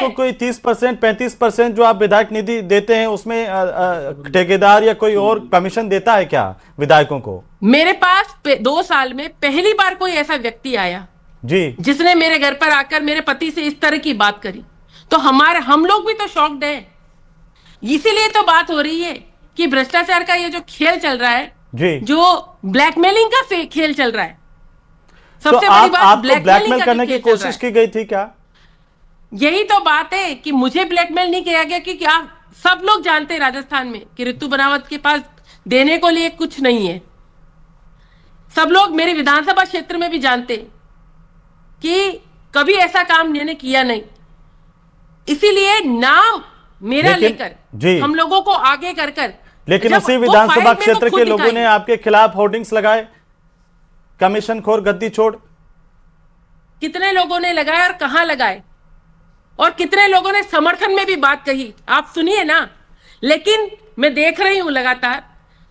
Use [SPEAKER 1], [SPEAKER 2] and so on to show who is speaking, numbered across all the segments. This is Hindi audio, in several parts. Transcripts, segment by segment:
[SPEAKER 1] को कोई 30% 35% जो आप विधायक निधि देते हैं उसमें ठेकेदार या कोई और कमीशन देता है क्या विधायकों को?
[SPEAKER 2] मेरे पास 2 साल में पहली बार कोई ऐसा व्यक्ति आया
[SPEAKER 1] जी
[SPEAKER 2] जिसने मेरे घर पर आकर मेरे पति से इस तरह की बात करी, तो हम लोग भी तो शॉक्ड हैं। इसीलिए तो बात हो रही है कि भ्रष्टाचार का ये जो खेल चल रहा है
[SPEAKER 1] जी,
[SPEAKER 2] जो ब्लैकमेलिंग का खेल चल रहा है,
[SPEAKER 1] तो
[SPEAKER 2] सबसे बड़ी बात
[SPEAKER 1] आपको
[SPEAKER 2] ब्लैकमेलिंग
[SPEAKER 1] ब्लैकमेल
[SPEAKER 2] का
[SPEAKER 1] करने की कोशिश की गई थी क्या?
[SPEAKER 2] यही तो बात है कि मुझे ब्लैकमेल नहीं किया गया, क्योंकि आप सब लोग जानते हैं राजस्थान में कि ऋतु बनावत के पास देने को लिए कुछ नहीं है। सब लोग मेरे विधानसभा क्षेत्र में भी जानते हैं कि कभी ऐसा काम मैंने किया नहीं। इसीलिए नाम मेरा लेकर हम लोगों को आगे कर
[SPEAKER 1] लेकिन उसी विधानसभा क्षेत्र के लोगों ने आपके खिलाफ होर्डिंग्स लगाए, कमीशन खोर गद्दी छोड़।
[SPEAKER 2] कितने लोगों ने लगाए और कहां लगाए, और कितने लोगों ने समर्थन में भी बात कही, आप सुनिए ना। लेकिन मैं देख रही हूं लगातार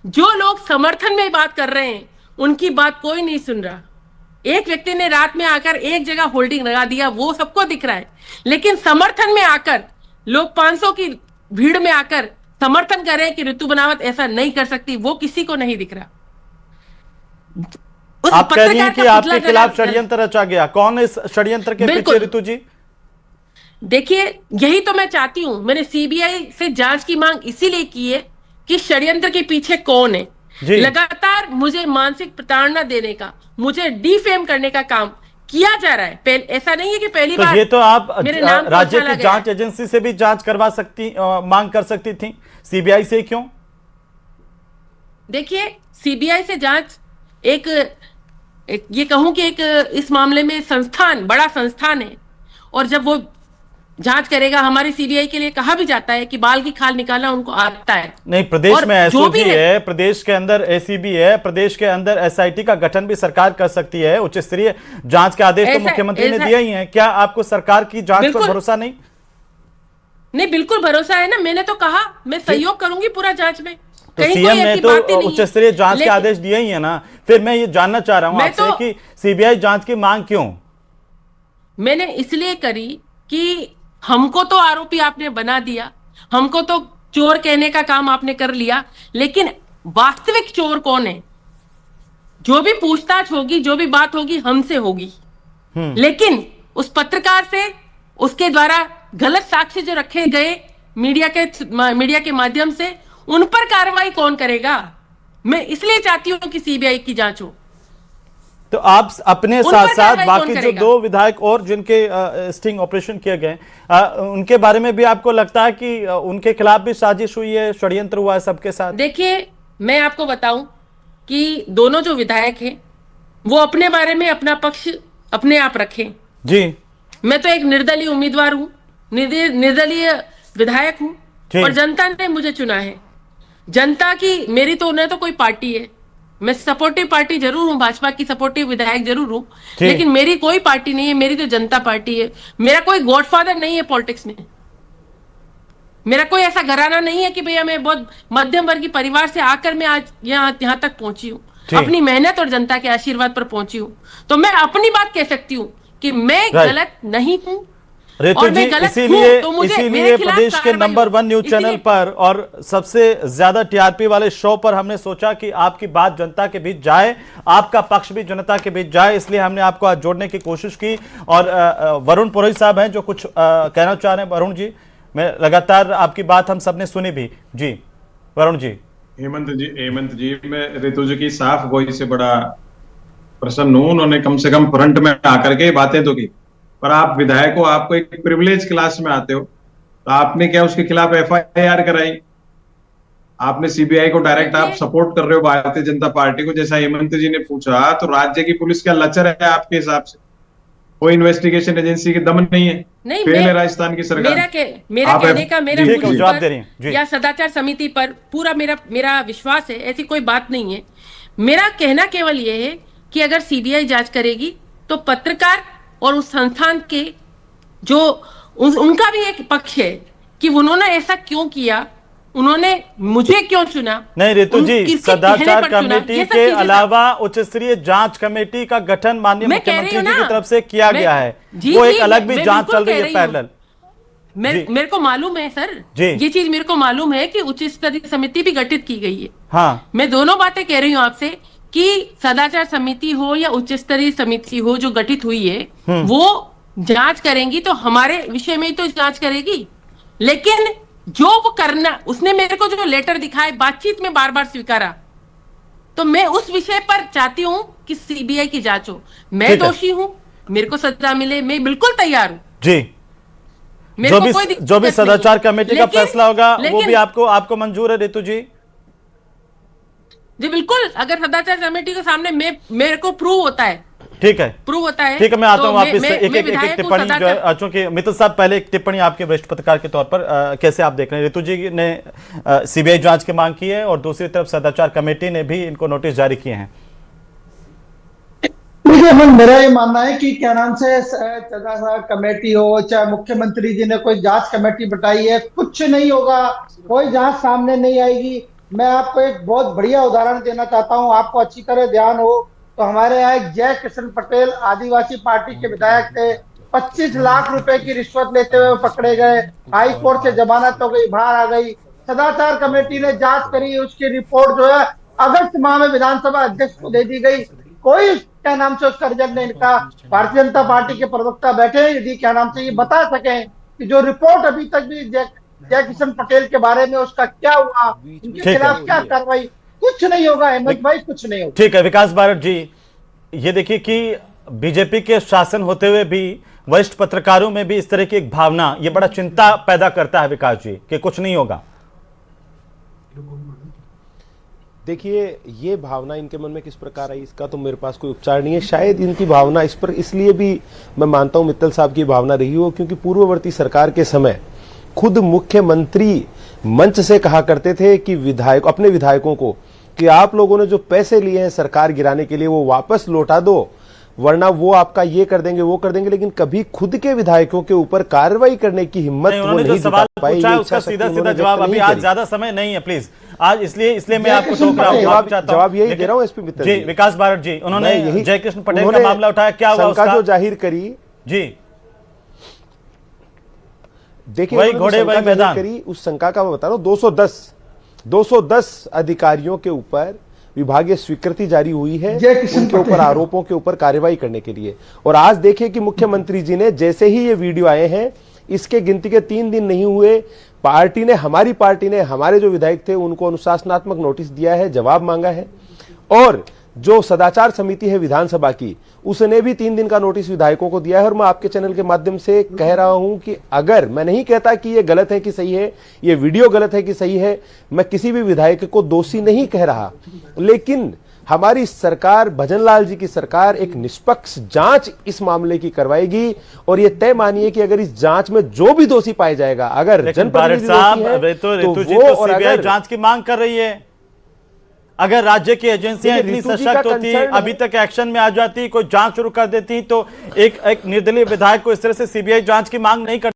[SPEAKER 2] जो लोग समर्थन में बात कर रहे हैं उनकी बात कोई नहीं सुन रहा। एक व्यक्ति ने रात में आकर एक जगह होल्डिंग लगा दिया, वो सबको दिख रहा है, लेकिन समर्थन में आकर लोग 500 की भीड़ में आकर समर्थन कर रहे हैं कि ऋतु बनावत ऐसा नहीं कर सकती, वो किसी को नहीं दिख रहा।
[SPEAKER 1] आप कह रही हैं कि आपके खिलाफ षड्यंत्र रचा गया, कौन इस षड्यंत्र के पीछे ऋतु जी?
[SPEAKER 2] देखिए, यही तो मैं चाहती हूं। मैंने सीबीआई से जांच की मांग इसीलिए की है कि षड्यंत्र के पीछे कौन है। लगातार मुझे मानसिक प्रताड़ना देने का, मुझे डिफेम करने का काम किया जा रहा है। ऐसा नहीं है कि पहली बार।
[SPEAKER 1] ये तो आप राज्य की जांच एजेंसी से भी जांच करवा सकती, मांग कर सकती थी, सीबीआई से क्यों?
[SPEAKER 2] देखिए, सीबीआई से जांच एक ये कहूं कि एक इस मामले में संस्थान, बड़ा संस्थान है, और जब वो जांच करेगा, हमारी सीबीआई के लिए कहा भी जाता है कि बाल की खाल निकालना उनको आता है।
[SPEAKER 1] नहीं, प्रदेश में एसओजी है, प्रदेश के अंदर एसीबी है, प्रदेश के अंदर एसआईटी का गठन भी सरकार कर सकती है। उच्च स्तरीय जांच के आदेश तो मुख्यमंत्री ने दिए ही हैं। क्या आपको सरकार की जांच पर भरोसा नहीं?
[SPEAKER 2] नहीं, बिल्कुल भरोसा है ना। मैंने तो कहा मैं सहयोग करूंगी पूरा जांच में।
[SPEAKER 1] तो सीएम ने तो उच्च स्तरीय जांच के आदेश दिए ही है ना। फिर मैं ये जानना चाह रहा हूं आपसे कि सीबीआई जांच की मांग क्यों?
[SPEAKER 2] मैंने इसलिए करी कि हमको तो आरोपी आपने बना दिया, हमको तो चोर कहने का काम आपने कर लिया, लेकिन वास्तविक चोर कौन है? जो भी पूछताछ होगी, जो भी बात होगी, हमसे होगी। लेकिन उस पत्रकार से, उसके द्वारा गलत साक्ष्य जो रखे गए मीडिया के माध्यम से, उन पर कार्रवाई कौन करेगा? मैं इसलिए चाहती हूं कि सीबीआई की जांच हो।
[SPEAKER 1] तो आप अपने साथ साथ बाकी जो 2 विधायक और जिनके स्टिंग ऑपरेशन किए गए, उनके बारे में भी आपको लगता है कि उनके खिलाफ भी साजिश हुई है, षड्यंत्र हुआ है सबके साथ?
[SPEAKER 2] देखिए, मैं आपको बताऊं कि दोनों जो विधायक हैं वो अपने बारे में अपना पक्ष अपने आप रखें
[SPEAKER 1] जी। मैं
[SPEAKER 2] तो एक निर्दलीय उम्मीदवार हूं, निर्दलीय विधायक हूं, और जनता ने मुझे चुना है। जनता की, मेरी तो उन्हें तो कोई पार्टी है, मैं सपोर्टिव पार्टी जरूर हूं, भाजपा की सपोर्टिव विधायक जरूर हूं, लेकिन मेरी कोई पार्टी नहीं है, मेरी तो जनता पार्टी है। मेरा कोई गॉडफादर नहीं है पॉलिटिक्स में। मेरा कोई ऐसा घराना नहीं है कि भैया मैं बहुत मध्यम वर्गीय परिवार से आकर मैं आज यहाँ तक पहुंची हूँ, अपनी मेहनत और जनता के आशीर्वाद पर पहुंची हूँ। तो मैं अपनी बात कह सकती हूँ कि मैं गलत नहीं हूँ।
[SPEAKER 1] ऋतु जी, इसीलिए प्रदेश के नंबर 1 न्यूज चैनल पर और सबसे ज्यादा टीआरपी वाले शो पर हमने सोचा कि आपकी बात जनता के बीच जाए, आपका पक्ष भी जनता के बीच जाए, इसलिए हमने आपको आज जोड़ने की कोशिश की। और वरुण पुरोहित साहब हैं जो कुछ कहना चाह रहे हैं। वरुण जी, मैं लगातार आपकी बात हम सबने सुनी भी। जी वरुण जी।
[SPEAKER 3] हेमंत जी, मैं ऋतु जी की साफ गोई से बड़ा प्रसन्न हूं। उन्होंने कम से कम फ्रंट में आकर के बातें तो की, पर आप विधायक हो, आपको एक प्रिविलेज क्लास में आते हो, तो आपने क्या उसके खिलाफ एफआईआर कराई? आपने सीबीआई को डायरेक्ट आप सपोर्ट कर रहे हो भारतीय जनता पार्टी को। जैसा हेमंत जी ने पूछा, तो राज्य की पुलिस क्या लचर है आपके हिसाब से? कोई इन्वेस्टिगेशन एजेंसी के दम नहीं है, फेल है राजस्थान की सरकार।
[SPEAKER 2] मेरा कहने का, मेरा जवाब दे रही हैं या सदाचार समिति पर पूरा मेरा विश्वास है, ऐसी कोई बात नहीं है। मेरा कहना केवल ये है कि अगर सीबीआई जांच करेगी तो पत्रकार और उस संस्थान के जो उनका भी एक पक्ष है कि उन्होंने ऐसा क्यों किया, उन्होंने मुझे क्यों चुना।
[SPEAKER 1] नहीं ऋतु जी, सदाचार कमेटी के अलावा उच्च स्तरीय जांच कमेटी का गठन माननीय मुख्यमंत्री जी की तरफ से किया गया है, वो एक अलग भी जांच चल रही है पैरेलल।
[SPEAKER 2] मेरे को मालूम है सर, ये चीज मेरे को मालूम है कि उच्च स्तरीय समिति भी गठित की गई है।
[SPEAKER 1] हाँ,
[SPEAKER 2] मैं दोनों बातें कह रही हूँ आपसे कि सदाचार समिति हो या उच्च स्तरीय समिति हो जो गठित हुई है वो जांच करेंगी तो हमारे विषय में ही तो जांच करेगी, लेकिन जो वो करना, उसने मेरे को जो लेटर दिखाए बातचीत में बार बार स्वीकारा, तो मैं उस विषय पर चाहती हूं कि सीबीआई की जांच हो। मैं दोषी हूं, मेरे को सजा मिले, मैं बिल्कुल तैयार हूं
[SPEAKER 1] जी। जो भी सदाचार कमेटी का फैसला होगा वो भी आपको मंजूर है रितु जी?
[SPEAKER 2] जी बिल्कुल, अगर सदाचार कमेटी के सामने मेरे को प्रूव होता है,
[SPEAKER 1] ठीक है,
[SPEAKER 2] प्रूव होता है,
[SPEAKER 1] ठीक है, मैं आता हूं वापस
[SPEAKER 2] एक
[SPEAKER 1] टिप्पणी जो है, चूंकि मित्तल साहब पहले एक टिप्पणी आपके वरिष्ठ पत्रकार के तौर पर कैसे आप देख रहे हैं? रितु जी ने सीबीआई जांच की मांग की है और दूसरी तरफ सदाचार कमेटी ने भी इनको नोटिस जारी किए हैं।
[SPEAKER 4] देखिए, मेरा ये मानना है कि क्या नाम से सदाचार कमेटी हो चाहे मुख्यमंत्री जी ने कोई जांच कमेटी बताई है, कुछ नहीं होगा, कोई जांच सामने नहीं आएगी। मैं आपको एक बहुत बढ़िया उदाहरण देना चाहता हूं, आपको अच्छी तरह ध्यान हो तो हमारे यहाँ एक जय किशन पटेल आदिवासी पार्टी के विधायक थे, 25 लाख रुपए की रिश्वत लेते हुए पकड़े गए, हाई कोर्ट से जमानत हो गई, बाहर आ गई। सदाचार कमेटी ने जांच करी, उसकी रिपोर्ट जो है अगस्त माह में विधानसभा अध्यक्ष को दे दी गई। कोई क्या नाम से उस सर्जन ने, इनका भारतीय जनता पार्टी के प्रवक्ता बैठे हैं, यदि क्या नाम से ये बता सके कि जो रिपोर्ट अभी तक भी जय किशन पटेल के बारे में उसका क्या हुआ, उनके खिलाफ क्या कार्रवाई, कुछ नहीं होगा अहमद भाई, कुछ नहीं होगा।
[SPEAKER 1] ठीक है विकास बारट जी, ये देखिए कि बीजेपी के शासन होते हुए भी वरिष्ठ पत्रकारों में भी इस तरह की एक भावना, ये बड़ा चिंता पैदा करता है विकास जी कि कुछ नहीं होगा।
[SPEAKER 5] देखिए, ये भावना इनके मन में किस प्रकार आई इसका तो मेरे पास कोई उपचार नहीं है। शायद इनकी भावना इस पर इसलिए भी मैं मानता हूं मित्तल साहब की भावना रही हो क्योंकि पूर्ववर्ती सरकार के समय खुद मुख्यमंत्री मंच से कहा करते थे कि अपने विधायकों को कि आप लोगों ने जो पैसे लिए हैं सरकार गिराने के लिए वो वापस लौटा दो, वरना वो आपका ये कर देंगे वो कर देंगे, लेकिन कभी खुद के विधायकों के ऊपर कार्रवाई करने की हिम्मत
[SPEAKER 1] वो नहीं जुटा पाई। उसका सीधा सीधा जवाब अभी आज ज्यादा समय नहीं है प्लीज आज, इसलिए मैं आपको टोक रहा हूं,
[SPEAKER 5] जवाब यही दे रहा हूं एसपी मित्तल
[SPEAKER 1] जी। विकास बारट जी, उन्होंने जय कृष्ण पटेल का मामला उठाया, क्या हुआ उसका
[SPEAKER 5] जो जाहिर करी
[SPEAKER 1] जी?
[SPEAKER 5] देखिए
[SPEAKER 1] वही घोड़े वही मैदान
[SPEAKER 5] करी, उस शंका का मैं बता रहा हूं, 210 अधिकारियों के ऊपर विभागीय स्वीकृति जारी हुई है उनके ऊपर आरोपों के ऊपर कार्रवाई करने के लिए। और आज देखिए कि मुख्यमंत्री जी ने जैसे ही ये वीडियो आए हैं, इसके गिनती के 3 दिन नहीं हुए, हमारी पार्टी ने हमारे जो विधायक थे उनको अनुशासनात्मक नोटिस दिया है, जवाब मांगा है। और जो सदाचार समिति है विधानसभा की, उसने भी 3 दिन का नोटिस विधायकों को दिया है। और मैं आपके चैनल के माध्यम से कह रहा हूं कि अगर, मैं नहीं कहता कि ये गलत है कि सही है, ये वीडियो गलत है कि सही है, मैं किसी भी विधायक को दोषी नहीं कह रहा, लेकिन हमारी सरकार, भजनलाल जी की सरकार एक निष्पक्ष जांच इस मामले की करवाएगी। और ये तय मानिए कि अगर इस जांच में जो भी दोषी पाया जाएगा, अगर जनप्रतिनिधि दोषी है
[SPEAKER 1] तो सीबीआई जांच की मांग कर रही है। अगर राज्य की एजेंसियां इतनी सशक्त होती, अभी तक एक्शन में आ जाती, कोई जांच शुरू कर देती, तो एक निर्दलीय विधायक को इस तरह से सीबीआई जांच की मांग नहीं कर